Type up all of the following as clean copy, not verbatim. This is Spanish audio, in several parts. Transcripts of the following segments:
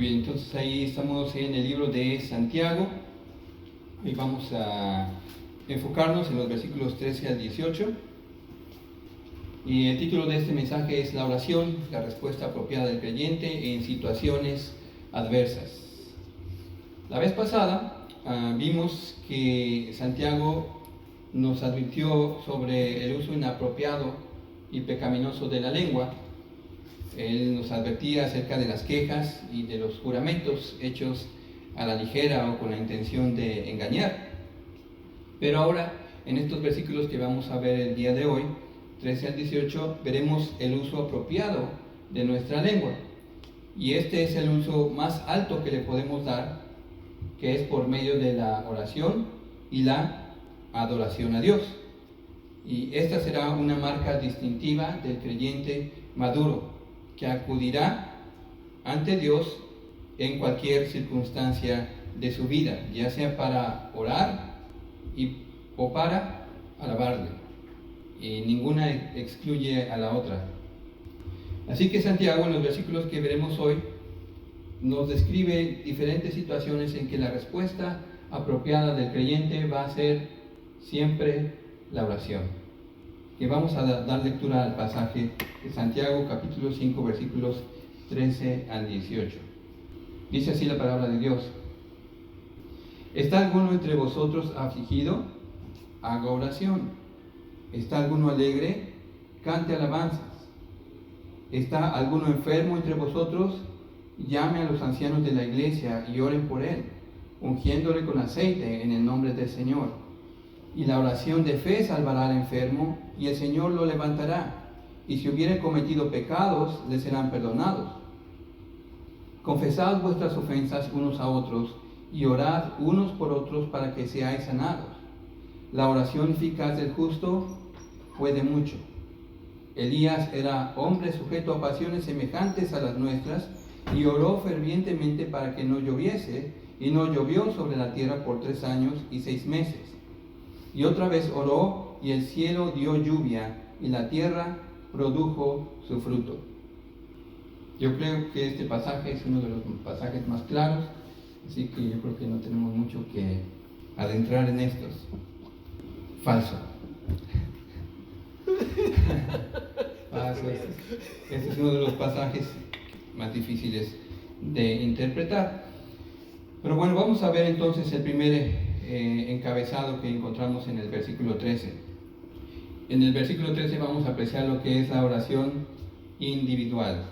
bien, entonces ahí estamos en el libro de Santiago y vamos a enfocarnos en los versículos 13 al 18. Y el título de este mensaje es La oración, la respuesta apropiada del creyente en situaciones adversas. La vez pasada vimos que Santiago nos advirtió sobre el uso inapropiado y pecaminoso de la lengua. Él nos advertía acerca de las quejas y de los juramentos hechos a la ligera o con la intención de engañar. Pero ahora, en estos versículos que vamos a ver el día de hoy, 13 al 18, veremos el uso apropiado de nuestra lengua. Y este es el uso más alto que le podemos dar, que es por medio de la oración y la adoración a Dios. Y esta será una marca distintiva del creyente maduro, que acudirá ante Dios en cualquier circunstancia de su vida, ya sea para orar o para alabarle. Y ninguna excluye a la otra. Así que Santiago, en los versículos que veremos hoy, nos describe diferentes situaciones en que la respuesta apropiada del creyente va a ser siempre la oración. Que vamos a dar lectura al pasaje de Santiago, capítulo 5, versículos 13 al 18. Dice así la palabra de Dios: ¿Está alguno entre vosotros afligido? Haga oración. ¿Está alguno alegre? Cante alabanzas. ¿Está alguno enfermo entre vosotros? Llame a los ancianos de la iglesia y oren por él, ungiéndole con aceite en el nombre del Señor. Y la oración de fe salvará al enfermo, y el Señor lo levantará, y si hubiere cometido pecados, le serán perdonados. Confesad vuestras ofensas unos a otros, y orad unos por otros para que seáis sanados. La oración eficaz del justo puede mucho. Elías era hombre sujeto a pasiones semejantes a las nuestras, y oró fervientemente para que no lloviese, y no llovió sobre la tierra por 3 años y 6 meses. Y otra vez oró, y el cielo dio lluvia, y la tierra produjo su fruto. Yo creo que este pasaje es uno de los pasajes más claros, así que yo creo que no tenemos mucho que adentrar en estos. Falso. Falso. Este es uno de los pasajes más difíciles de interpretar. Pero bueno, vamos a ver entonces el primer encabezado que encontramos en el versículo 13. En el versículo 13 vamos a apreciar lo que es la oración individual.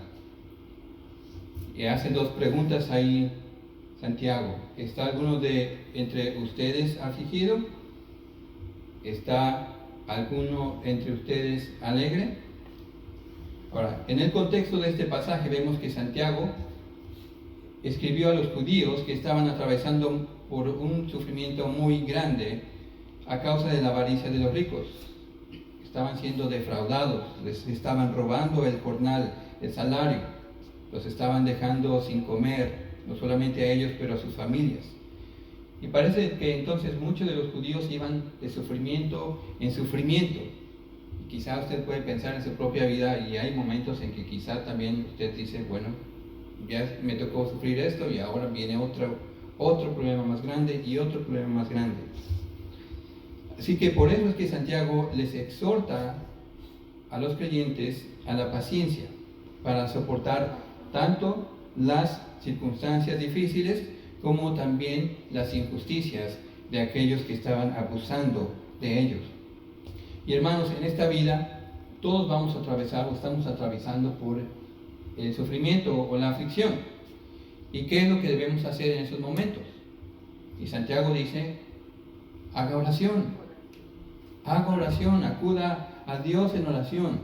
Y hace 2 preguntas ahí Santiago. ¿Está alguno de entre ustedes afligido? ¿Está alguno entre ustedes alegre? Ahora, en el contexto de este pasaje vemos que Santiago escribió a los judíos que estaban atravesando por un sufrimiento muy grande a causa de la avaricia de los ricos. Estaban siendo defraudados, les estaban robando el jornal, el salario, los estaban dejando sin comer, no solamente a ellos, pero a sus familias. Y parece que entonces muchos de los judíos iban de sufrimiento en sufrimiento. Y quizá usted puede pensar en su propia vida, y hay momentos en que quizá también usted dice, bueno, ya me tocó sufrir esto y ahora viene otro problema más grande y otro problema más grande. Así que por eso es que Santiago les exhorta a los creyentes a la paciencia para soportar tanto las circunstancias difíciles como también las injusticias de aquellos que estaban abusando de ellos. Y hermanos, en esta vida todos vamos a atravesar o estamos atravesando por el sufrimiento o la aflicción. ¿Y qué es lo que debemos hacer en esos momentos? Y Santiago dice, haga oración, acuda a Dios en oración.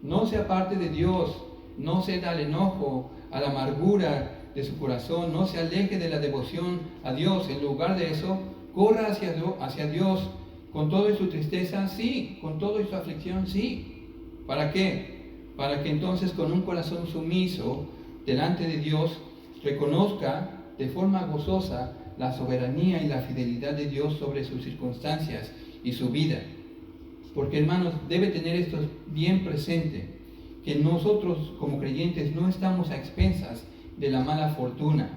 No se aparte de Dios, no ceda al enojo, a la amargura de su corazón, no se aleje de la devoción a Dios. En lugar de eso, corra hacia Dios con toda su tristeza, sí, con toda su aflicción, sí. ¿Para qué? Para que entonces con un corazón sumiso delante de Dios reconozca de forma gozosa la soberanía y la fidelidad de Dios sobre sus circunstancias y su vida. Porque hermanos, debe tener esto bien presente, que nosotros como creyentes no estamos a expensas de la mala fortuna,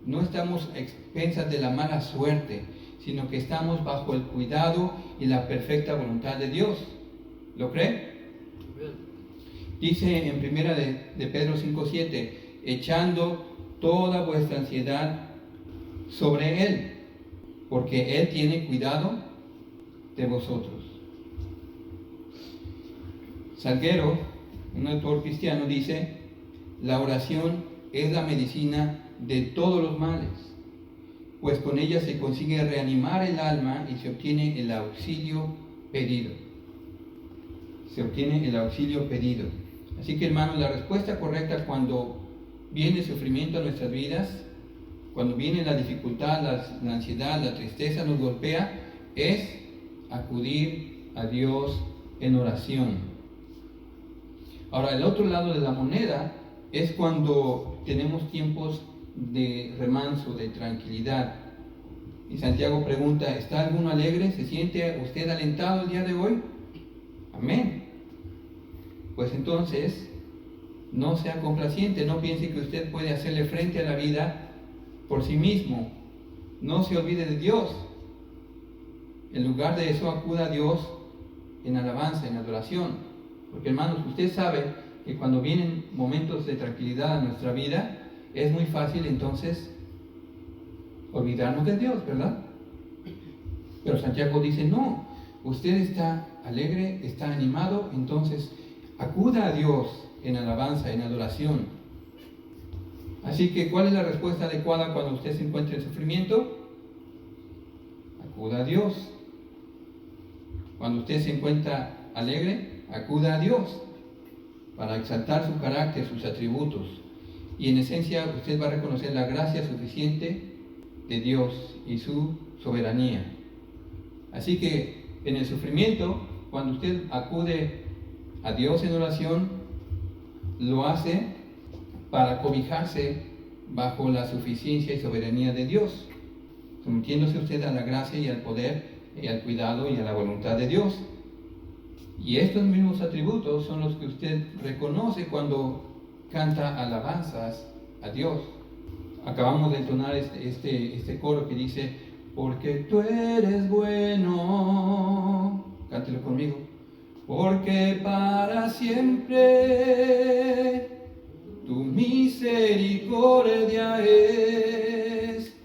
no estamos a expensas de la mala suerte, sino que estamos bajo el cuidado y la perfecta voluntad de Dios. ¿Lo cree? Dice en primera de Pedro 5:7, echando toda vuestra ansiedad sobre Él, porque Él tiene cuidado de vosotros. Salguero, un autor cristiano, dice: la oración es la medicina de todos los males, pues con ella se consigue reanimar el alma y se obtiene el auxilio pedido. Se obtiene el auxilio pedido. Así que, hermanos, la respuesta correcta cuando viene el sufrimiento a nuestras vidas, cuando viene la dificultad, la ansiedad, la tristeza nos golpea, es acudir a Dios en oración. Ahora, el otro lado de la moneda es cuando tenemos tiempos de remanso, de tranquilidad. Y Santiago pregunta: ¿está alguno alegre? ¿Se siente usted alentado el día de hoy? Amén. Pues entonces, no sea complaciente, no piense que usted puede hacerle frente a la vida por sí mismo. No se olvide de Dios. En lugar de eso, acuda a Dios en alabanza, en adoración. Porque, hermanos, usted sabe que cuando vienen momentos de tranquilidad a nuestra vida, es muy fácil entonces olvidarnos de Dios, ¿verdad? Pero Santiago dice: no, usted está alegre, está animado, entonces acuda a Dios en alabanza, en adoración. Así que, ¿cuál es la respuesta adecuada cuando usted se encuentra en sufrimiento? Acuda a Dios. Cuando usted se encuentra alegre, acuda a Dios para exaltar su carácter, sus atributos. Y en esencia usted va a reconocer la gracia suficiente de Dios y su soberanía. Así que en el sufrimiento, cuando usted acude a Dios en oración, lo hace para cobijarse bajo la suficiencia y soberanía de Dios, sometiéndose usted a la gracia y al poder y al cuidado y a la voluntad de Dios. Y estos mismos atributos son los que usted reconoce cuando canta alabanzas a Dios. Acabamos de entonar este coro que dice: porque tú eres bueno. Cántelo conmigo. Porque para siempre tu misericordia es.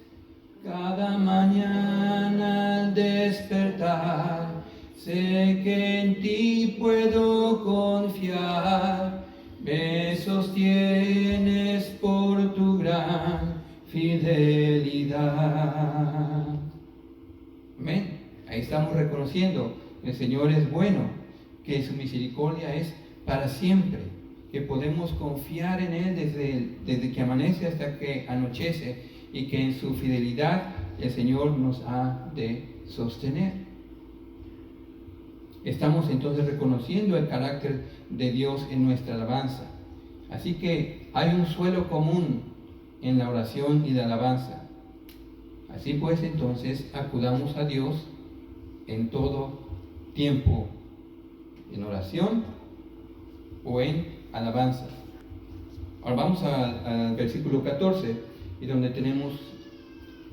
Cada mañana al despertar, sé que en ti puedo confiar, me sostienes por tu gran fidelidad. Amén. Ahí estamos reconociendo que el Señor es bueno, que su misericordia es para siempre, que podemos confiar en Él desde que amanece hasta que anochece, y que en su fidelidad el Señor nos ha de sostener. Estamos entonces reconociendo el carácter de Dios en nuestra alabanza. Así que hay un suelo común en la oración y la alabanza. Así pues, entonces, acudamos a Dios en todo tiempo, en oración o en alabanza. Ahora vamos al versículo 14, y donde tenemos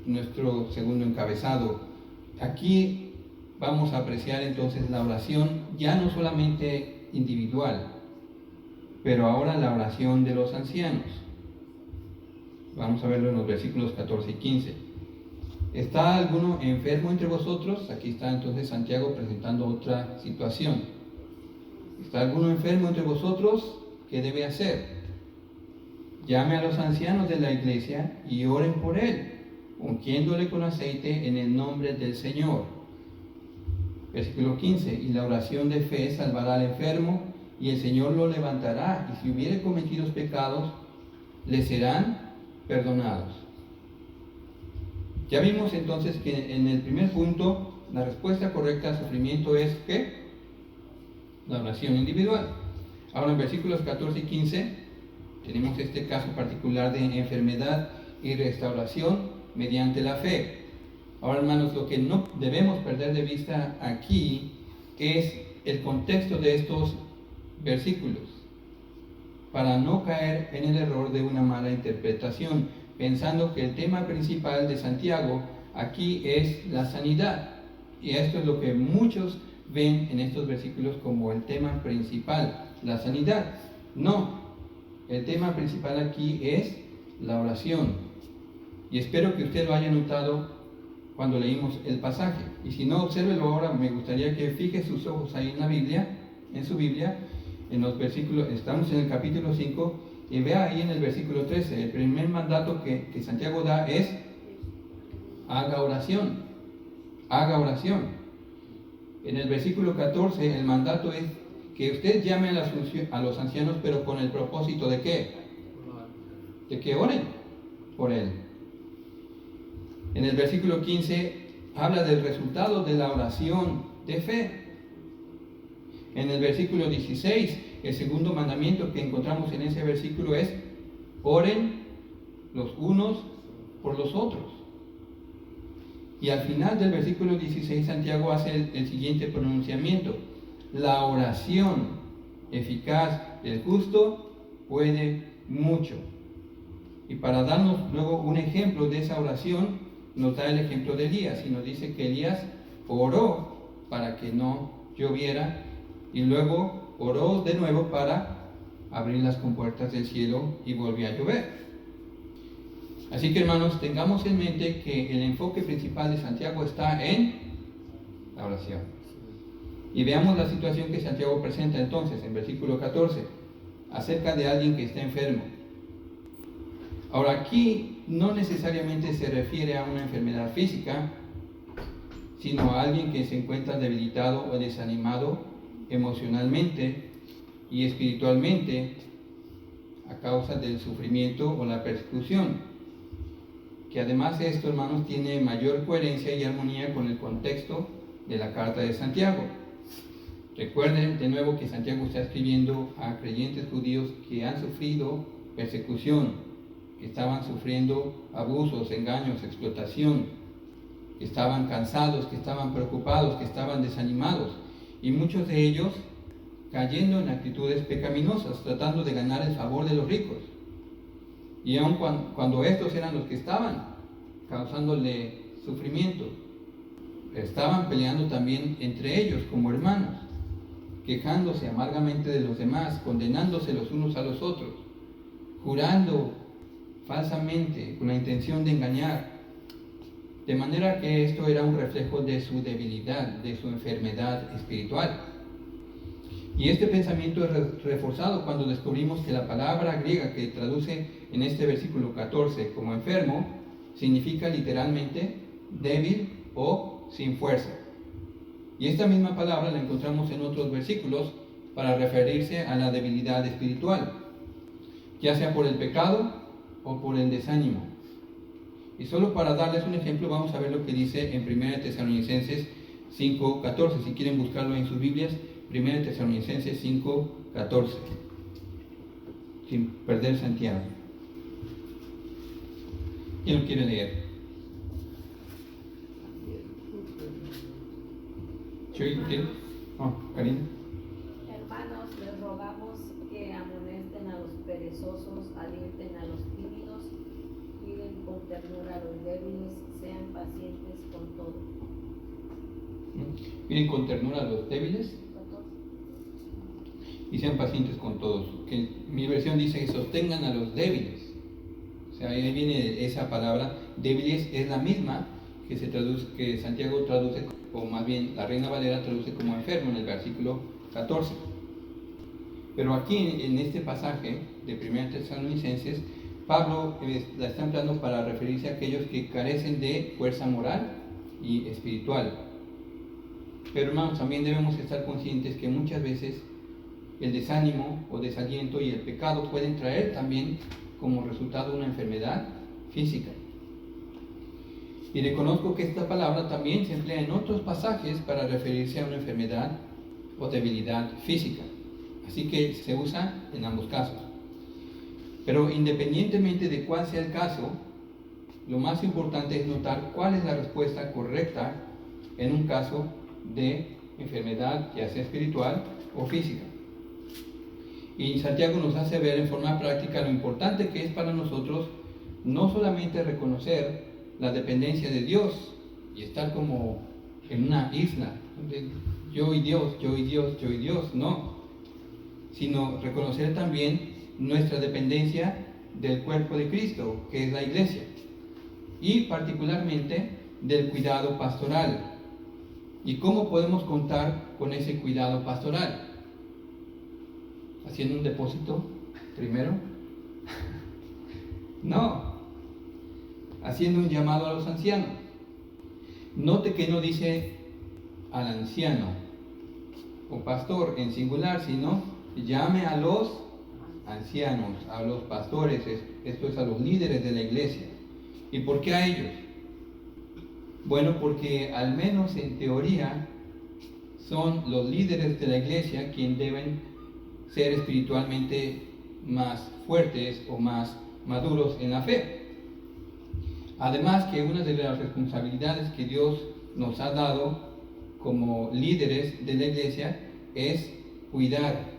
nuestro segundo encabezado. Aquí vamos a apreciar entonces la oración, ya no solamente individual, pero ahora la oración de los ancianos. Vamos a verlo en los versículos 14 y 15. ¿Está alguno enfermo entre vosotros? Aquí está entonces Santiago presentando otra situación. ¿Está alguno enfermo entre vosotros? ¿Qué debe hacer? Llame a los ancianos de la iglesia y oren por él, ungiéndole con aceite en el nombre del Señor. Versículo 15. Y la oración de fe salvará al enfermo, y el Señor lo levantará, y si hubiere cometido pecados, le serán perdonados. Ya vimos entonces que en el primer punto, la respuesta correcta al sufrimiento es ¿qué? La oración individual. Ahora en versículos 14 y 15 tenemos este caso particular de enfermedad y restauración mediante la fe. Ahora, hermanos, lo que no debemos perder de vista aquí es el contexto de estos versículos. para no caer en el error de una mala interpretación, pensando que el tema principal de Santiago aquí es la sanidad. Y esto es lo que muchos ven en estos versículos como el tema principal, la sanidad. No, el tema principal aquí es la oración. Y espero que usted lo haya notado cuando leímos el pasaje. Y si no, obsérvelo ahora. Me gustaría que fije sus ojos ahí en la Biblia, en su Biblia, en los versículos. Estamos en el capítulo 5 y vea ahí en el versículo 13. El primer mandato que Santiago da es: haga oración. Haga oración. En el versículo 14 el mandato es que usted llame a los ancianos, pero con el propósito de ¿qué? De que oren por él. En el versículo 15 habla del resultado de la oración de fe. En el versículo 16, el segundo mandamiento que encontramos en ese versículo es: oren los unos por los otros. Y al final del versículo 16, Santiago hace el siguiente pronunciamiento: la oración eficaz del justo puede mucho. Y para darnos luego un ejemplo de esa oración, nos da el ejemplo de Elías, y nos dice que Elías oró para que no lloviera, y luego oró de nuevo para abrir las compuertas del cielo y volvió a llover. Así que, hermanos, tengamos en mente que el enfoque principal de Santiago está en la oración. Y veamos la situación que Santiago presenta entonces en versículo 14, acerca de alguien que está enfermo. Ahora, aquí no necesariamente se refiere a una enfermedad física, sino a alguien que se encuentra debilitado o desanimado emocionalmente y espiritualmente a causa del sufrimiento o la persecución. Que además de esto, hermanos, tiene mayor coherencia y armonía con el contexto de la carta de Santiago. Recuerden de nuevo que Santiago está escribiendo a creyentes judíos que han sufrido persecución, que estaban sufriendo abusos, engaños, explotación, que estaban cansados, que estaban preocupados, que estaban desanimados, y muchos de ellos cayendo en actitudes pecaminosas, tratando de ganar el favor de los ricos. Y aun cuando estos eran los que estaban causándole sufrimiento, estaban peleando también entre ellos como hermanos, quejándose amargamente de los demás, condenándose los unos a los otros, jurando falsamente con la intención de engañar, de manera que esto era un reflejo de su debilidad, de su enfermedad espiritual. Y este pensamiento es reforzado cuando descubrimos que la palabra griega que traduce en este versículo 14 como enfermo significa literalmente débil o sin fuerza. Y esta misma palabra la encontramos en otros versículos para referirse a la debilidad espiritual, ya sea por el pecado o por el desánimo. Y solo para darles un ejemplo, vamos a ver lo que dice en 1 Tesalonicenses 5:14. Si quieren buscarlo en sus Biblias, 1 Tesalonicenses 5:14, sin perder Santiago. ¿Quién lo quiere leer? Karina. Hermanos, les rogamos que amonesten a los perezosos, alienten a los tímidos, cuiden con ternura a los débiles, sean pacientes con todo. Cuiden con ternura a los débiles y sean pacientes con todos. Que mi versión dice que sostengan a los débiles. O sea, ahí viene esa palabra débiles, es la misma que Santiago traduce, o más bien la Reina Valera traduce como enfermo en el versículo 14. Pero aquí en este pasaje de 1 Tesalonicenses, Pablo la está empleando para referirse a aquellos que carecen de fuerza moral y espiritual. Pero, hermanos, también debemos estar conscientes que muchas veces el desánimo o desaliento y el pecado pueden traer también como resultado una enfermedad física. Y reconozco que esta palabra también se emplea en otros pasajes para referirse a una enfermedad o debilidad física. Así que se usa en ambos casos. Pero independientemente de cuál sea el caso, lo más importante es notar cuál es la respuesta correcta en un caso de enfermedad, ya sea espiritual o física. Y Santiago nos hace ver en forma práctica lo importante que es para nosotros no solamente reconocer la dependencia de Dios y estar como en una isla, yo y Dios, yo y Dios, yo y Dios, no, sino reconocer también nuestra dependencia del cuerpo de Cristo, que es la iglesia, y particularmente del cuidado pastoral. ¿Y cómo podemos contar con ese cuidado pastoral? ¿Haciendo un depósito primero? No, haciendo un llamado a los ancianos. Note que no dice al anciano o pastor en singular, sino llame a los ancianos, a los pastores, esto es a los líderes de la iglesia. ¿Y por qué a ellos? Bueno, porque al menos en teoría son los líderes de la iglesia quienes deben ser espiritualmente más fuertes o más maduros en la fe. Además que una de las responsabilidades que Dios nos ha dado como líderes de la iglesia es cuidar,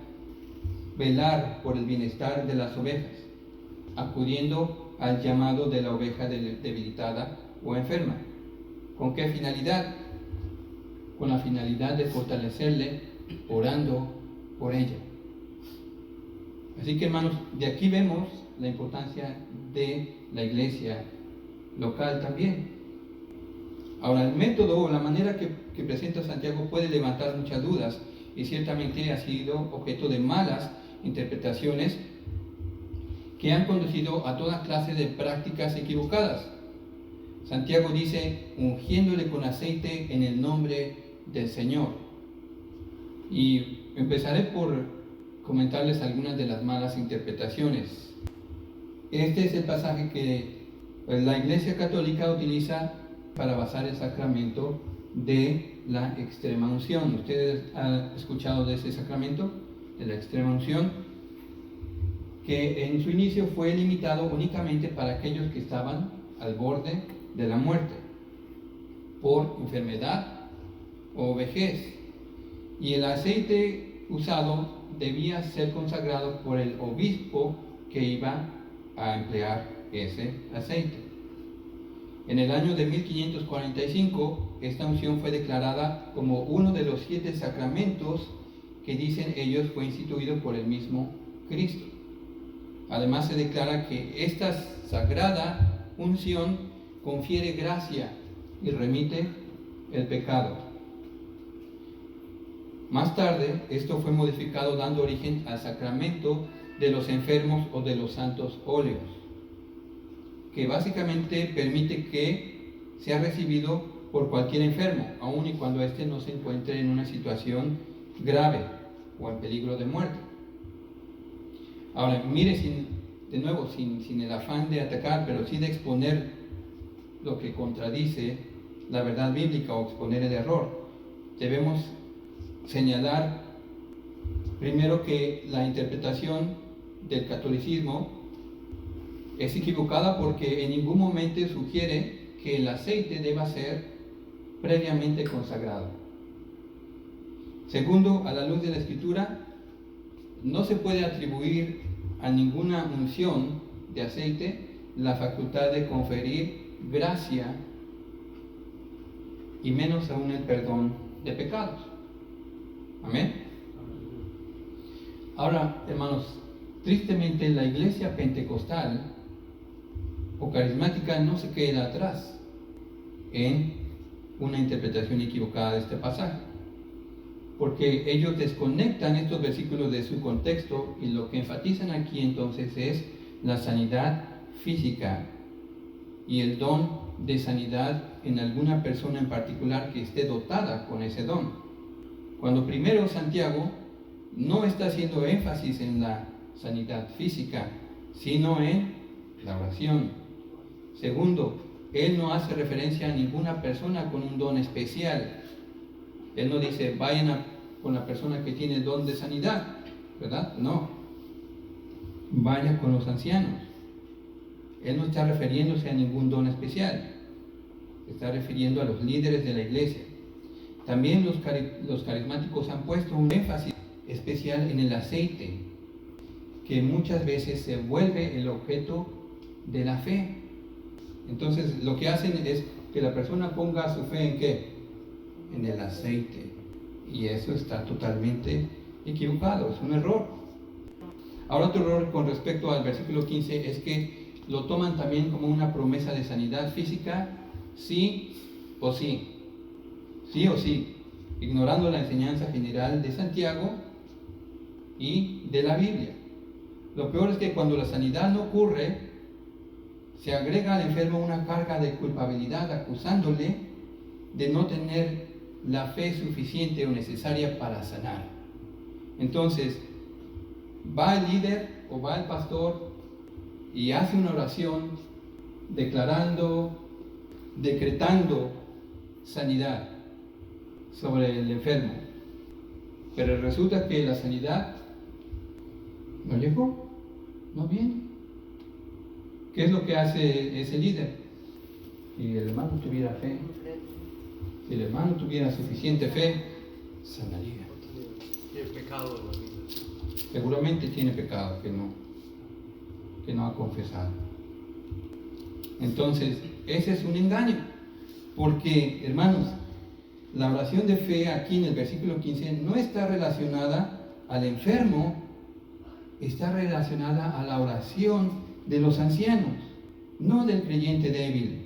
velar por el bienestar de las ovejas, acudiendo al llamado de la oveja debilitada o enferma. ¿Con qué finalidad? Con la finalidad de fortalecerle, orando por ella. Así que, hermanos, de aquí vemos la importancia de la iglesia local también. Ahora, el método o la manera que presenta Santiago puede levantar muchas dudas y ciertamente ha sido objeto de malas interpretaciones que han conducido a toda clase de prácticas equivocadas. Santiago dice, ungiéndole con aceite en el nombre del Señor. Y empezaré por comentarles algunas de las malas interpretaciones. Este es el pasaje que la Iglesia Católica utiliza para basar el sacramento de la extrema unción. ¿Ustedes han escuchado de ese sacramento, de la extrema unción? Que en su inicio fue limitado únicamente para aquellos que estaban al borde de la muerte por enfermedad o vejez, y el aceite usado debía ser consagrado por el obispo que iba a emplear ese aceite. En el año de 1545 esta unción fue declarada como uno de los 7 sacramentos que dicen ellos fue instituido por el mismo Cristo. Además se declara que esta sagrada unción confiere gracia y remite el pecado. Más tarde, esto fue modificado dando origen al sacramento de los enfermos o de los santos óleos, que básicamente permite que sea recibido por cualquier enfermo, aun y cuando éste no se encuentre en una situación grave o en peligro de muerte. Ahora, mire, sin el afán de atacar, pero sí de exponer lo que contradice la verdad bíblica o exponer el error, debemos señalar primero que la interpretación del catolicismo es equivocada porque en ningún momento sugiere que el aceite deba ser previamente consagrado. Segundo, a la luz de la Escritura, no se puede atribuir a ninguna unción de aceite la facultad de conferir gracia y menos aún el perdón de pecados. Amén. Ahora, hermanos, tristemente la iglesia pentecostal o carismática no se queda atrás en una interpretación equivocada de este pasaje, porque ellos desconectan estos versículos de su contexto y lo que enfatizan aquí entonces es la sanidad física y el don de sanidad en alguna persona en particular que esté dotada con ese don. Cuando primero Santiago no está haciendo énfasis en la sanidad física, sino en la oración. Segundo, él no hace referencia a ninguna persona con un don especial. Él no dice, vayan con la persona que tiene el don de sanidad, ¿verdad? No. Vaya con los ancianos. Él no está refiriéndose a ningún don especial. Se está refiriendo a los líderes de la iglesia. También los carismáticos han puesto un énfasis especial en el aceite, que muchas veces se vuelve el objeto de la fe. Entonces lo que hacen es que la persona ponga su fe ¿en qué? En el aceite. Y eso está totalmente equivocado, es un error. Ahora otro error con respecto al versículo 15 es que lo toman también como una promesa de sanidad física, sí o sí, sí o sí, ignorando la enseñanza general de Santiago y de la Biblia. Lo peor es que cuando la sanidad no ocurre, se agrega al enfermo una carga de culpabilidad acusándole de no tener la fe suficiente o necesaria para sanar. Entonces, va el líder o va el pastor y hace una oración declarando, decretando sanidad sobre el enfermo. Pero resulta que la sanidad no llegó, no viene. ¿Qué es lo que hace ese líder? Si el hermano tuviera fe, si el hermano tuviera suficiente fe, sanaría. Tiene pecado en la vida. Seguramente tiene pecado que no ha confesado. Entonces, ese es un engaño. Porque, hermanos, la oración de fe aquí en el versículo 15 no está relacionada al enfermo, está relacionada a la oración de los ancianos, no del creyente débil.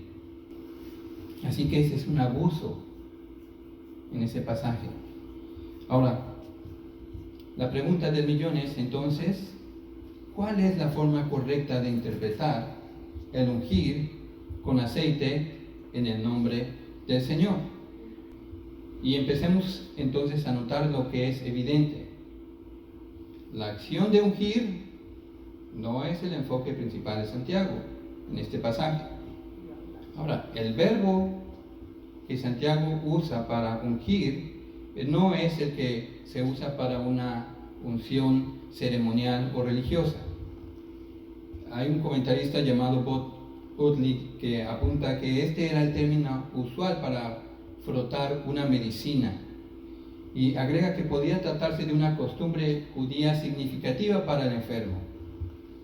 Así que ese es un abuso en ese pasaje. Ahora, la pregunta del millón es entonces, ¿cuál es la forma correcta de interpretar el ungir con aceite en el nombre del Señor? Y empecemos entonces a notar lo que es evidente. La acción de ungir no es el enfoque principal de Santiago en este pasaje. Ahora, el verbo que Santiago usa para ungir no es el que se usa para una unción ceremonial o religiosa. Hay un comentarista llamado Bob Udley que apunta que este era el término usual para frotar una medicina y agrega que podía tratarse de una costumbre judía significativa para el enfermo.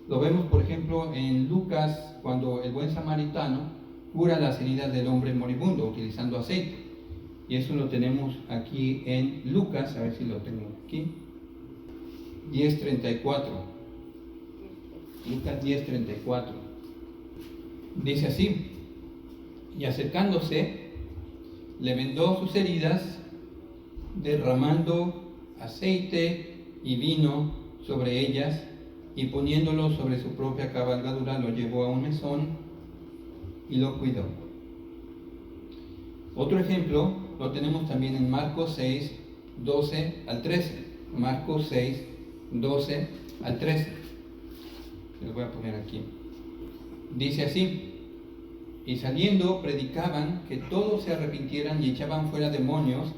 Lo vemos, por ejemplo, en Lucas, cuando el buen samaritano cura las heridas del hombre moribundo utilizando aceite. Y eso lo tenemos aquí en Lucas, a ver si lo tengo aquí, 10:34. Lucas 10:34. Dice así: y acercándose, le vendó sus heridas, derramando aceite y vino sobre ellas, y poniéndolo sobre su propia cabalgadura, lo llevó a un mesón y lo cuidó. Otro ejemplo lo tenemos también en Marcos 6:12-13. Marcos 6:12-13. Lo voy a poner aquí. Dice así: y saliendo predicaban que todos se arrepintieran y echaban fuera demonios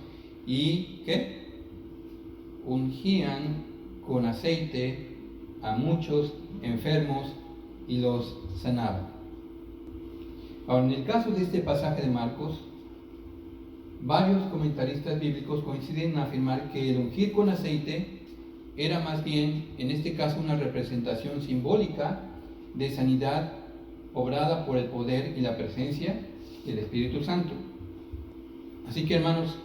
y ¿qué? Ungían con aceite a muchos enfermos y los sanaban. Ahora, en el caso de este pasaje de Marcos, varios comentaristas bíblicos coinciden en afirmar que el ungir con aceite era más bien, en este caso, una representación simbólica de sanidad obrada por el poder y la presencia del Espíritu Santo. Así que, hermanos,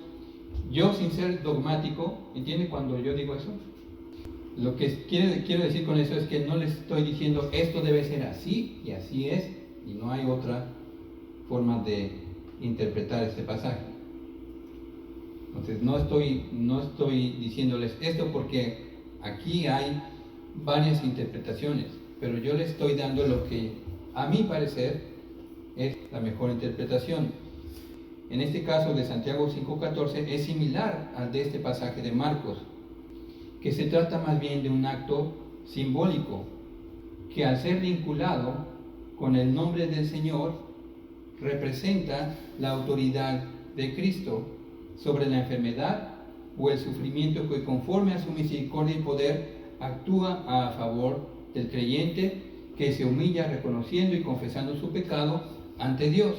yo, sin ser dogmático, ¿entiende cuando yo digo eso? Lo que quiero decir con eso es que no les estoy diciendo esto debe ser así y así es, y no hay otra forma de interpretar este pasaje. Entonces no estoy diciéndoles esto porque aquí hay varias interpretaciones, pero yo les estoy dando lo que a mi parecer es la mejor interpretación. En este caso de Santiago 5:14 es similar al de este pasaje de Marcos, que se trata más bien de un acto simbólico, que al ser vinculado con el nombre del Señor, representa la autoridad de Cristo sobre la enfermedad o el sufrimiento que conforme a su misericordia y poder actúa a favor del creyente que se humilla reconociendo y confesando su pecado ante Dios.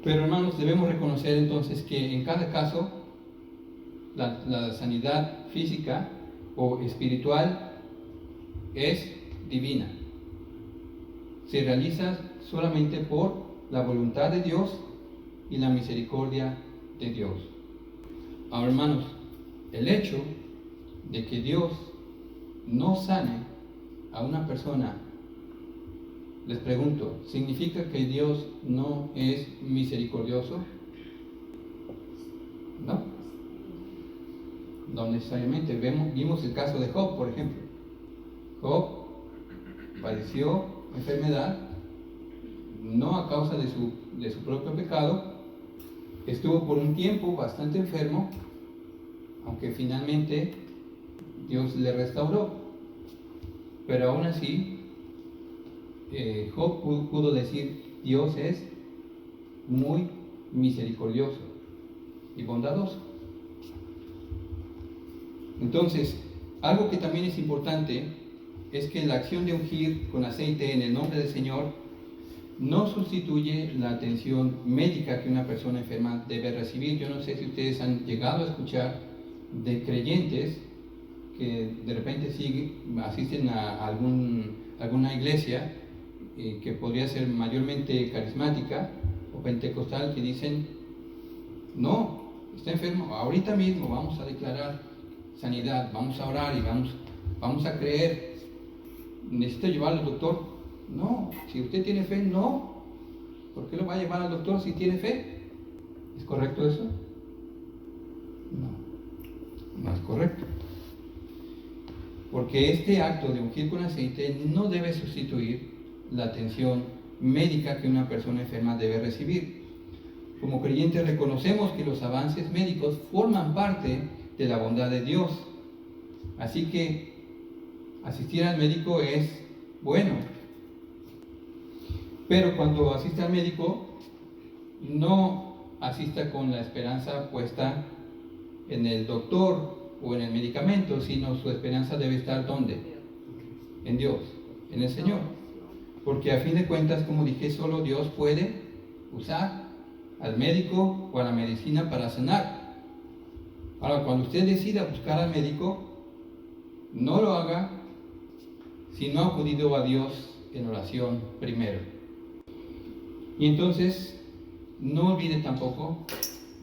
Pero, hermanos, debemos reconocer entonces que en cada caso la sanidad física o espiritual es divina. Se realiza solamente por la voluntad de Dios y la misericordia de Dios. Ahora, hermanos, el hecho de que Dios no sane a una persona, les pregunto, ¿significa que Dios no es misericordioso? No, no necesariamente. Vimos el caso de Job, por ejemplo. Job padeció enfermedad, no a causa de su propio pecado, estuvo por un tiempo bastante enfermo, aunque finalmente Dios le restauró. Pero aún así, Job pudo decir, Dios es muy misericordioso y bondadoso. Entonces, algo que también es importante es que la acción de ungir con aceite en el nombre del Señor no sustituye la atención médica que una persona enferma debe recibir. Yo no sé si ustedes han llegado a escuchar de creyentes que de repente asisten a alguna iglesia que podría ser mayormente carismática o pentecostal, que dicen, no, está enfermo, ahorita mismo vamos a declarar sanidad, vamos a orar y vamos a creer. ¿Necesita llevarlo al doctor? No. Si usted tiene fe, no. ¿Por qué lo va a llevar al doctor si tiene fe? ¿Es correcto eso? No es correcto. Porque este acto de ungir con aceite no debe sustituir la atención médica que una persona enferma debe recibir. Como creyentes reconocemos que los avances médicos forman parte de la bondad de Dios. Así que asistir al médico es bueno. Pero cuando asista al médico, no asista con la esperanza puesta en el doctor o en el medicamento, sino su esperanza debe estar ¿dónde? En Dios, en el Señor. Porque a fin de cuentas, como dije, solo Dios puede usar al médico o a la medicina para sanar. Ahora, cuando usted decida buscar al médico, no lo haga si no ha acudido a Dios en oración primero. Y entonces, no olvide tampoco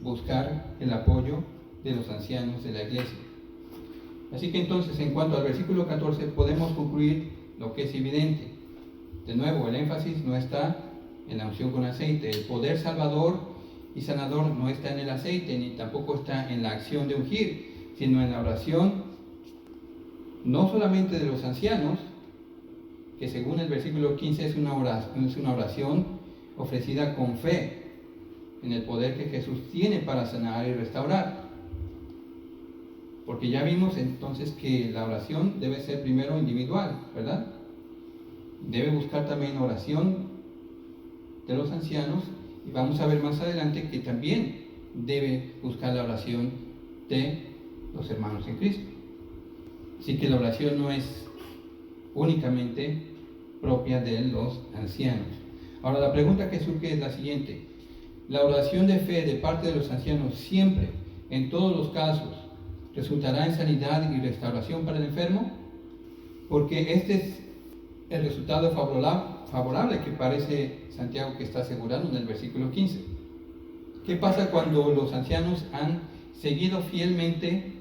buscar el apoyo de los ancianos de la iglesia. Así que entonces, en cuanto al versículo 14, podemos concluir lo que es evidente. De nuevo, el énfasis no está en la unción con aceite. El poder salvador y sanador no está en el aceite, ni tampoco está en la acción de ungir, sino en la oración, no solamente de los ancianos, que según el versículo 15 es una oración ofrecida con fe en el poder que Jesús tiene para sanar y restaurar. Porque ya vimos entonces que la oración debe ser primero individual, ¿verdad? Debe buscar también oración de los ancianos, y vamos a ver más adelante que también debe buscar la oración de los hermanos en Cristo. Así que la oración no es únicamente propia de los ancianos. Ahora, la pregunta que surge es la siguiente: ¿la oración de fe de parte de los ancianos siempre, en todos los casos, resultará en sanidad y restauración para el enfermo? Porque este es el resultado favorable que parece Santiago que está asegurando en el versículo 15. ¿Qué pasa cuando los ancianos han seguido fielmente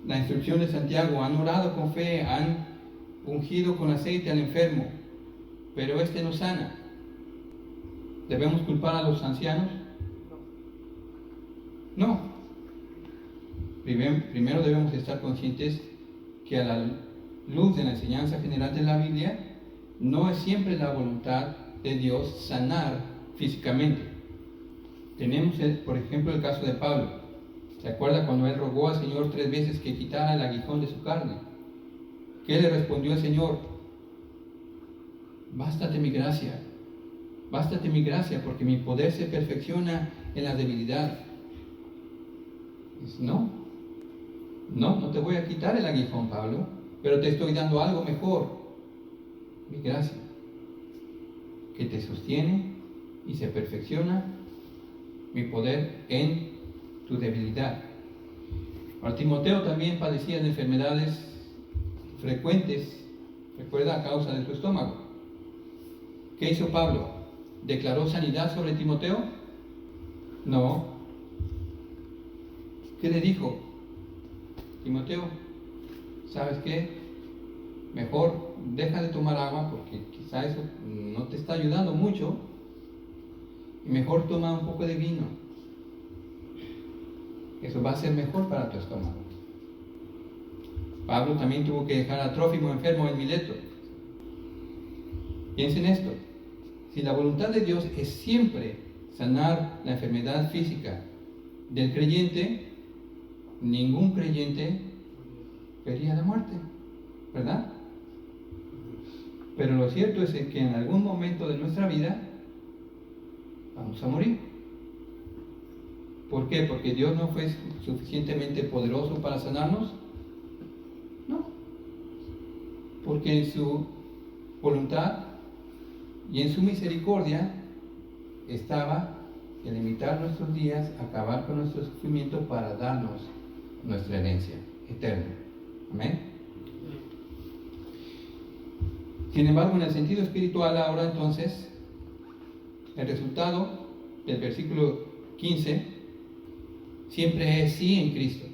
la instrucción de Santiago, han orado con fe, han ungido con aceite al enfermo, pero este no sana? ¿Debemos culpar a los ancianos? No. Primero debemos estar conscientes que a la luz de la enseñanza general de la Biblia, no es siempre la voluntad de Dios sanar físicamente. Tenemos, por ejemplo, el caso de Pablo. ¿Se acuerda cuando él rogó al Señor 3 veces que quitara el aguijón de su carne? ¿Qué le respondió el Señor? Bástate mi gracia, porque mi poder se perfecciona en la debilidad. Dice, no te voy a quitar el aguijón, Pablo, pero te estoy dando algo mejor, mi gracia, que te sostiene y se perfecciona mi poder en tu debilidad. Ahora, Timoteo también padecía de enfermedades frecuentes Recuerda, a causa de su estómago. ¿Qué hizo Pablo? ¿Declaró sanidad sobre Timoteo? No. ¿Qué le dijo? Timoteo, ¿sabes qué? Mejor deja de tomar agua porque quizá eso no te está ayudando mucho. Y mejor toma un poco de vino. Eso va a ser mejor para tu estómago. Pablo también tuvo que dejar a Trófimo enfermo en Mileto. Piensen esto. Si la voluntad de Dios es siempre sanar la enfermedad física del creyente, ningún creyente vería la muerte, ¿verdad? Pero lo cierto es que en algún momento de nuestra vida vamos a morir. ¿Por qué? ¿Porque Dios no fue suficientemente poderoso para sanarnos? No. Porque en su voluntad y en su misericordia estaba el limitar nuestros días, acabar con nuestro sufrimiento para darnos nuestra herencia eterna. Amén. Sin embargo, en el sentido espiritual ahora entonces, el resultado del versículo 15 siempre es sí en Cristo.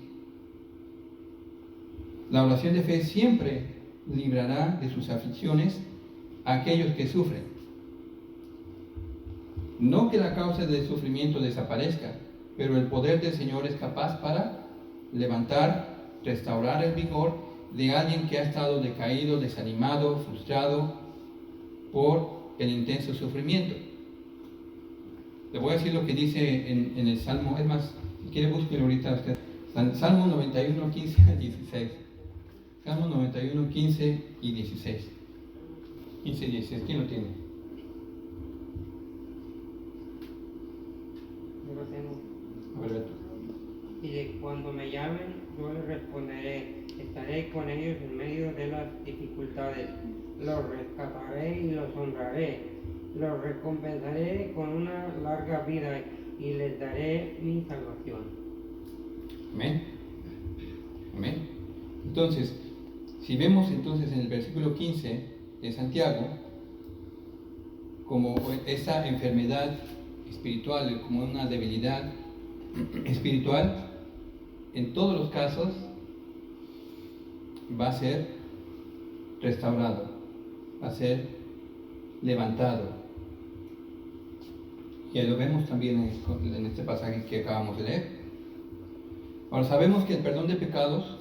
La oración de fe siempre librará de sus aflicciones a aquellos que sufren. No que la causa del sufrimiento desaparezca, pero el poder del Señor es capaz para levantar, restaurar el vigor de alguien que ha estado decaído, desanimado, frustrado por el intenso sufrimiento. Le voy a decir lo que dice en el Salmo, es más, si quiere búsquelo ahorita usted. Salmo 91, 15 a 16. Salmo 91, 15 y 16. 15 y 16, ¿quién lo tiene? Yo lo tengo. A ver, Beto. Y de cuando me llamen, yo les responderé. Estaré con ellos en medio de las dificultades. Los rescataré y los honraré. Los recompensaré con una larga vida y les daré mi salvación. Amén. Amén. Entonces, si vemos entonces en el versículo 15 de Santiago, como esa enfermedad espiritual, como una debilidad espiritual, en todos los casos va a ser restaurado, va a ser levantado. Y lo vemos también en este pasaje que acabamos de leer. Ahora sabemos que el perdón de pecados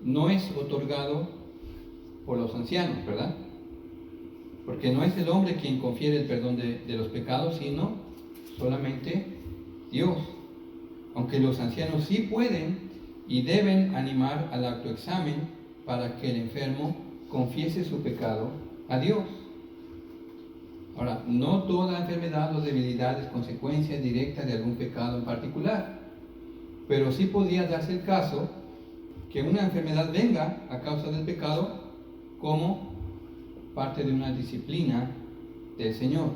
no es otorgado por los ancianos, ¿verdad? Porque no es el hombre quien confiere el perdón de los pecados, sino solamente Dios. Aunque los ancianos sí pueden y deben animar al autoexamen para que el enfermo confiese su pecado a Dios. Ahora, no toda enfermedad o debilidad es consecuencia directa de algún pecado en particular, pero sí podría darse el caso que una enfermedad venga a causa del pecado como parte de una disciplina del Señor.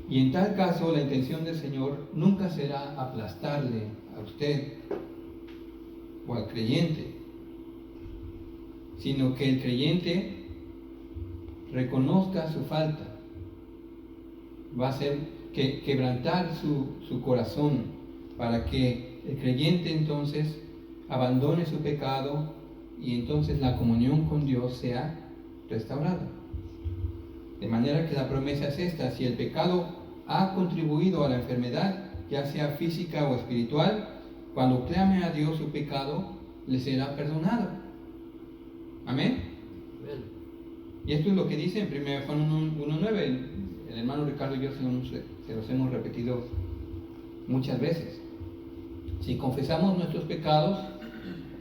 Y en tal caso, la intención del Señor nunca será aplastarle a usted o al creyente, sino que el creyente reconozca su falta. Va a ser quebrantar su corazón para que el creyente entonces abandone su pecado y entonces la comunión con Dios sea restaurada. De manera que la promesa es esta: si el pecado ha contribuido a la enfermedad, ya sea física o espiritual, cuando clame a Dios su pecado, le será perdonado. Amén. Amén. Y esto es lo que dice en 1 Juan 1:9. El hermano Ricardo y yo se los hemos repetido muchas veces. Si confesamos nuestros pecados,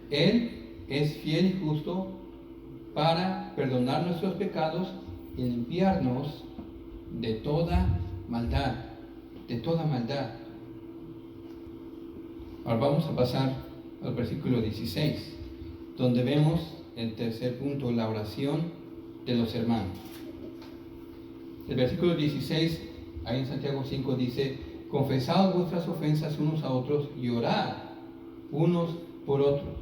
Él es fiel y justo para perdonar nuestros pecados y limpiarnos de toda maldad, de toda maldad. Ahora vamos a pasar al versículo 16, donde vemos el tercer punto, la oración de los hermanos. El versículo 16, ahí en Santiago 5 dice: confesad vuestras ofensas unos a otros y orad unos por otros.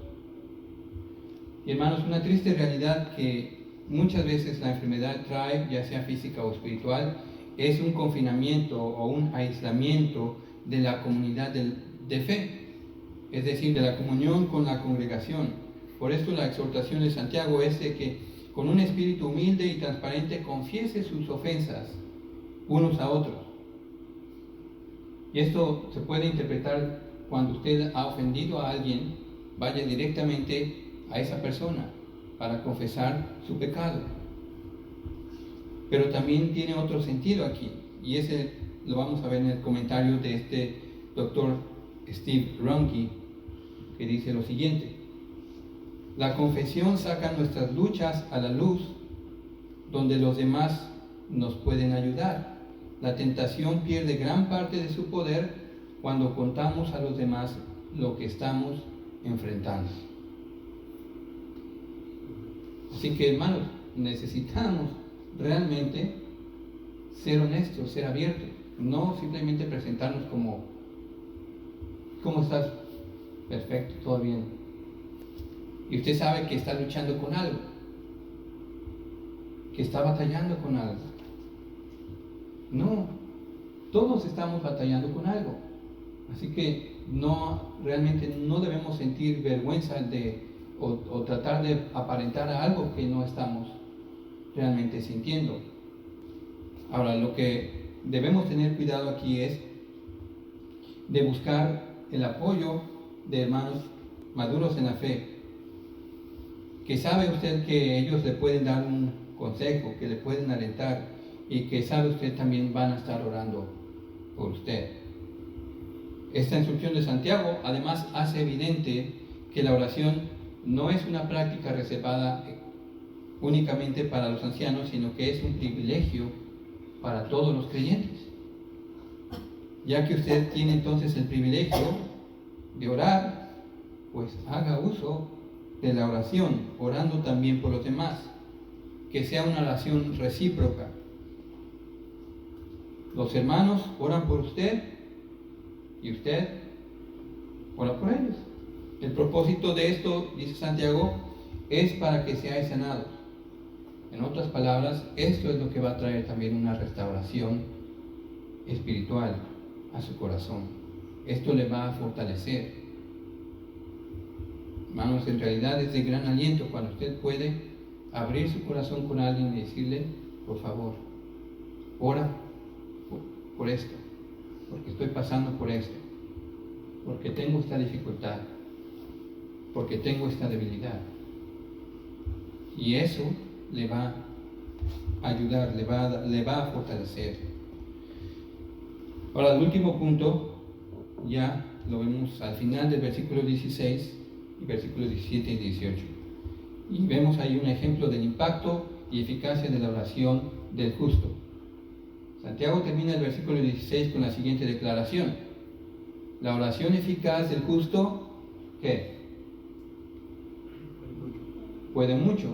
Y hermanos, una triste realidad que muchas veces la enfermedad trae, ya sea física o espiritual, es un confinamiento o un aislamiento de la comunidad de fe, es decir, de la comunión con la congregación. Por esto la exhortación de Santiago es de que con un espíritu humilde y transparente confiese sus ofensas unos a otros. Y esto se puede interpretar cuando usted ha ofendido a alguien, vaya directamente a esa persona para confesar su pecado. Pero también tiene otro sentido aquí, y ese lo vamos a ver en el comentario de este doctor Steve Ronke, que dice lo siguiente: la confesión saca nuestras luchas a la luz, donde los demás nos pueden ayudar. La tentación pierde gran parte de su poder cuando contamos a los demás lo que estamos enfrentando. Así que, hermanos, necesitamos realmente ser honestos, ser abiertos, no simplemente presentarnos como ¿cómo estás? Perfecto, todo bien. Y usted sabe que está luchando con algo, que está batallando con algo. No, todos estamos batallando con algo. Así que realmente no debemos sentir vergüenza o tratar de aparentar algo que no estamos realmente sintiendo. Ahora, lo que debemos tener cuidado aquí es de buscar el apoyo de hermanos maduros en la fe, que sabe usted que ellos le pueden dar un consejo, que le pueden alentar, y que sabe usted también van a estar orando por usted. Esta instrucción de Santiago además hace evidente que la oración no es una práctica reservada únicamente para los ancianos, sino que es un privilegio para todos los creyentes. Ya que usted tiene entonces el privilegio de orar, pues haga uso de la oración, orando también por los demás, que sea una oración recíproca. Los hermanos oran por usted y usted ora por ellos. El propósito de esto, dice Santiago, es para que seáis sanados. En otras palabras, esto es lo que va a traer también una restauración espiritual a su corazón. Esto le va a fortalecer. Hermanos, en realidad es de gran aliento cuando usted puede abrir su corazón con alguien y decirle: por favor, ora por esto, porque estoy pasando por esto, porque tengo esta dificultad, porque tengo esta debilidad. Y eso le va a ayudar, le va a fortalecer. Ahora, el último punto, ya lo vemos al final del versículo 16 y versículos 17 y 18. Y vemos ahí un ejemplo del impacto y eficacia de la oración del justo. Santiago termina el versículo 16 con la siguiente declaración: la oración eficaz del justo, ¿qué? Puede mucho,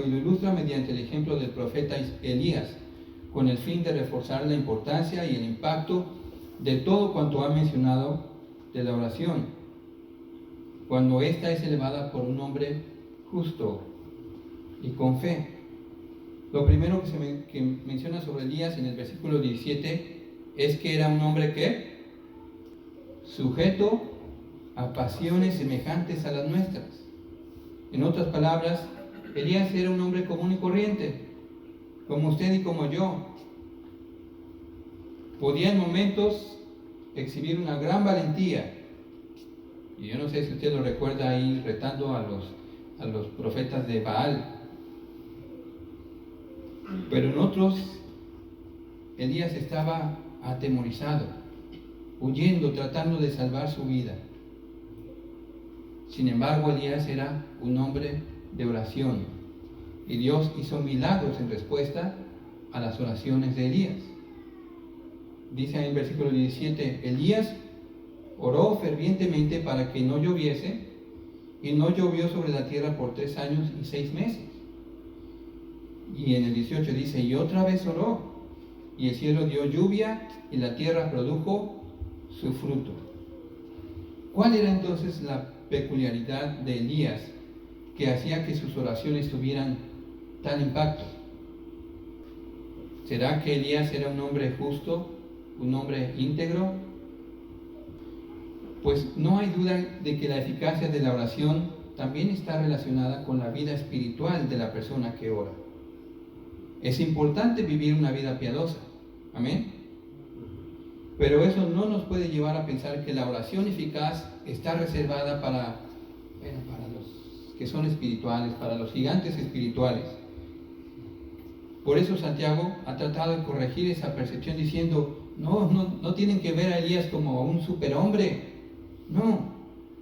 y lo ilustra mediante el ejemplo del profeta Elías, con el fin de reforzar la importancia y el impacto de todo cuanto ha mencionado de la oración, cuando ésta es elevada por un hombre justo y con fe. Lo primero que menciona sobre Elías en el versículo 17 es que era un hombre que sujeto a pasiones semejantes a las nuestras. En otras palabras, Elías era un hombre común y corriente, como usted y como yo. Podía en momentos exhibir una gran valentía. Y yo no sé si usted lo recuerda ahí retando a los profetas de Baal. Pero en otros, Elías estaba atemorizado, huyendo, tratando de salvar su vida. Sin embargo, Elías era un hombre de oración, y Dios hizo milagros en respuesta a las oraciones de Elías. Dice en el versículo 17: Elías oró fervientemente para que no lloviese, y no llovió sobre la tierra por 3 años y 6 meses. Y en el 18 dice: y otra vez oró, y el cielo dio lluvia, y la tierra produjo su fruto. ¿Cuál era entonces la peculiaridad de Elías que hacía que sus oraciones tuvieran tal impacto? ¿Será que Elías era un hombre justo, un hombre íntegro? Pues no hay duda de que la eficacia de la oración también está relacionada con la vida espiritual de la persona que ora. Es importante vivir una vida piadosa, amén. Pero eso no nos puede llevar a pensar que la oración eficaz está reservada para los que son espirituales, para los gigantes espirituales. Por eso Santiago ha tratado de corregir esa percepción diciendo, no tienen que ver a Elías como un superhombre. No,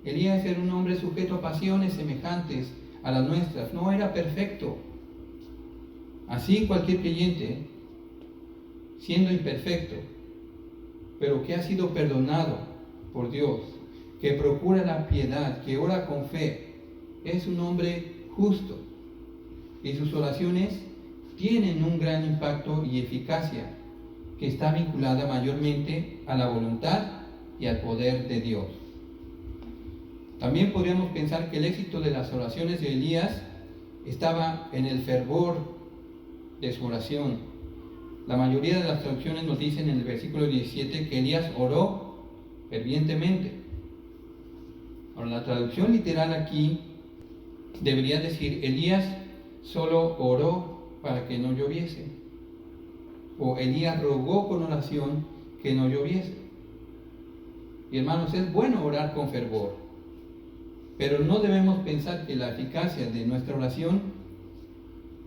Elías era un hombre sujeto a pasiones semejantes a las nuestras, no era perfecto. Así cualquier creyente, siendo imperfecto, pero que ha sido perdonado por Dios, que procura la piedad, que ora con fe, es un hombre justo. Y sus oraciones tienen un gran impacto y eficacia que está vinculada mayormente a la voluntad y al poder de Dios. También podríamos pensar que el éxito de las oraciones de Elías estaba en el fervor de su oración. La mayoría de las traducciones nos dicen en el versículo 17 que Elías oró fervientemente. Ahora, la traducción literal aquí debería decir: Elías solo oró para que no lloviese, o Elías rogó con oración que no lloviese. Y hermanos, es bueno orar con fervor, pero no debemos pensar que la eficacia de nuestra oración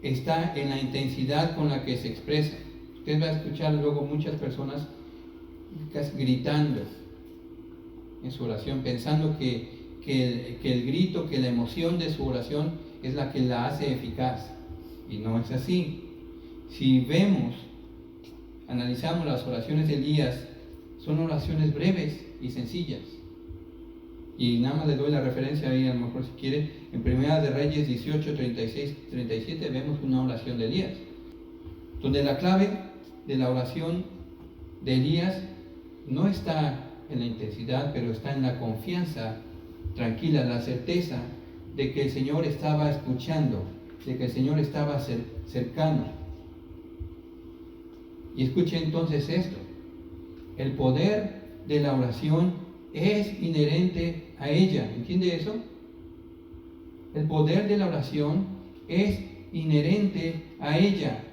está en la intensidad con la que se expresa. Usted va a escuchar luego muchas personas casi gritando en su oración, pensando que el grito, que la emoción de su oración es la que la hace eficaz. Y no es así. Si analizamos las oraciones de Elías, son oraciones breves y sencillas. Y nada más le doy la referencia ahí, a lo mejor si quiere, en Primera de Reyes 18, 36, 37 vemos una oración de Elías, donde la clave de la oración de Elías no está en la intensidad, pero está en la confianza tranquila, la certeza de que el Señor estaba escuchando, de que el Señor estaba cercano. Y escuche entonces esto: el poder de la oración es inherente a ella. ¿Entiende eso? El poder de la oración es inherente a ella.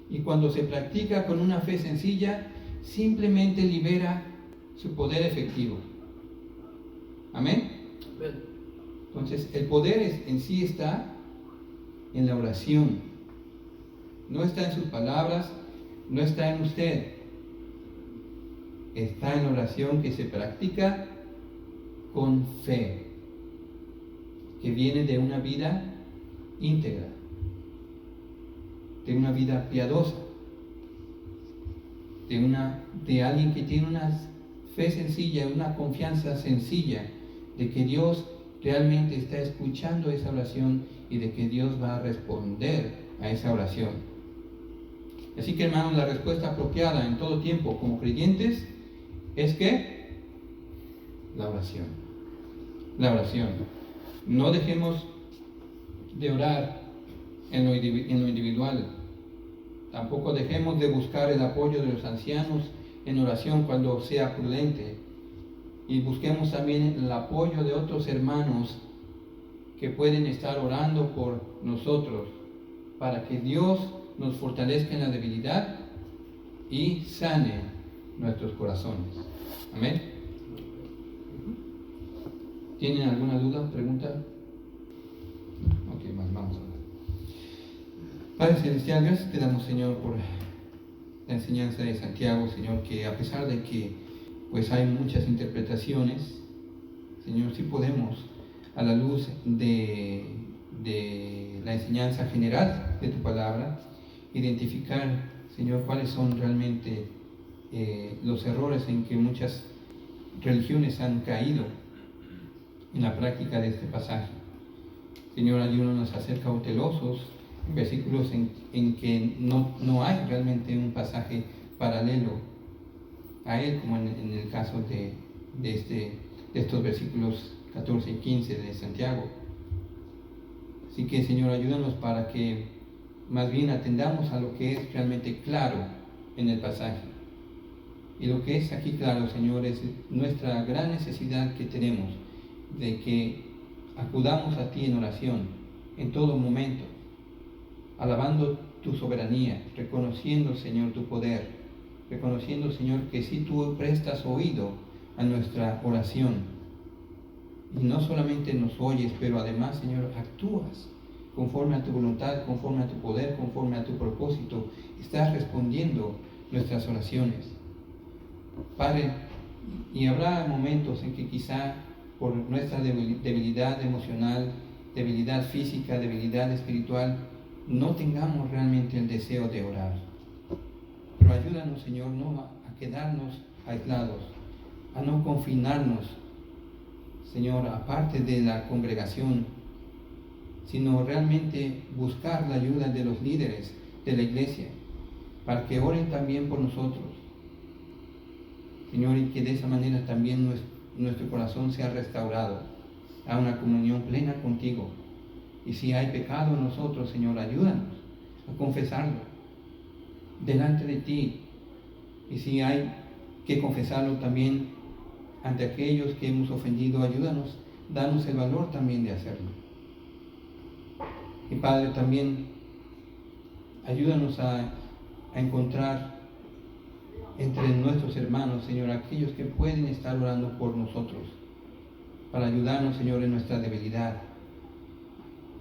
Y cuando se practica con una fe sencilla, simplemente libera su poder efectivo. ¿Amén? Entonces, el poder en sí está en la oración. No está en sus palabras, no está en usted. Está en la oración que se practica con fe, que viene de una vida íntegra, de una vida piadosa, de alguien que tiene una fe sencilla, una confianza sencilla de que Dios realmente está escuchando esa oración y de que Dios va a responder a esa oración. Así que, hermanos, la respuesta apropiada en todo tiempo como creyentes es que la oración. La oración. No dejemos de orar en lo individual. Tampoco dejemos de buscar el apoyo de los ancianos en oración cuando sea prudente. Y busquemos también el apoyo de otros hermanos que pueden estar orando por nosotros para que Dios nos fortalezca en la debilidad y sane nuestros corazones. Amén. ¿Tienen alguna duda, pregunta? Ok, vamos a ver. Padre Celestial, gracias te damos, Señor, por la enseñanza de Santiago, Señor, que a pesar de que pues hay muchas interpretaciones, Señor, sí podemos, a la luz de la enseñanza general de tu palabra, identificar, Señor, cuáles son realmente los errores en que muchas religiones han caído en la práctica de este pasaje. Señor, ayúdanos a ser cautelosos en versículos en que no hay realmente un pasaje paralelo a él, como en el caso de estos versículos 14 y 15 de Santiago. Así que, Señor, ayúdanos para que más bien atendamos a lo que es realmente claro en el pasaje. Y lo que es aquí claro, Señor, es nuestra gran necesidad que tenemos de que acudamos a ti en oración en todo momento, alabando tu soberanía, reconociendo, Señor, tu poder, reconociendo, Señor, que si tú prestas oído a nuestra oración, y no solamente nos oyes, pero además, Señor, actúas conforme a tu voluntad, conforme a tu poder, conforme a tu propósito, estás respondiendo nuestras oraciones. Padre, y habrá momentos en que quizá por nuestra debilidad emocional, debilidad física, debilidad espiritual, no tengamos realmente el deseo de orar. Pero ayúdanos, Señor, no a quedarnos aislados, a no confinarnos, Señor, aparte de la congregación, sino realmente buscar la ayuda de los líderes de la iglesia, para que oren también por nosotros, Señor, y que de esa manera también nuestro corazón sea restaurado a una comunión plena contigo. Y si hay pecado en nosotros, Señor, ayúdanos a confesarlo delante de ti. Y si hay que confesarlo también ante aquellos que hemos ofendido, ayúdanos, danos el valor también de hacerlo. Y Padre, también ayúdanos a encontrar entre nuestros hermanos, Señor, aquellos que pueden estar orando por nosotros, para ayudarnos, Señor, en nuestra debilidad,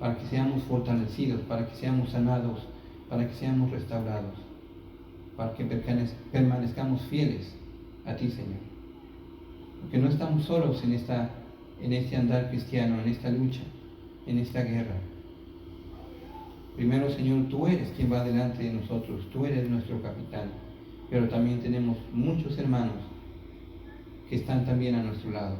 para que seamos fortalecidos, para que seamos sanados, para que seamos restaurados, para que permanezcamos fieles a ti, Señor. Porque no estamos solos en este andar cristiano, en esta lucha, en esta guerra. Primero, Señor, tú eres quien va delante de nosotros, tú eres nuestro capitán, pero también tenemos muchos hermanos que están también a nuestro lado,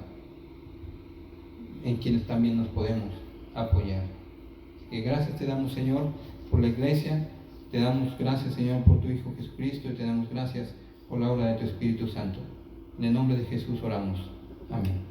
en quienes también nos podemos apoyar. Así que gracias te damos, Señor, por la iglesia, te damos gracias, Señor, por tu Hijo Jesucristo, y te damos gracias por la obra de tu Espíritu Santo. En el nombre de Jesús oramos. Amén.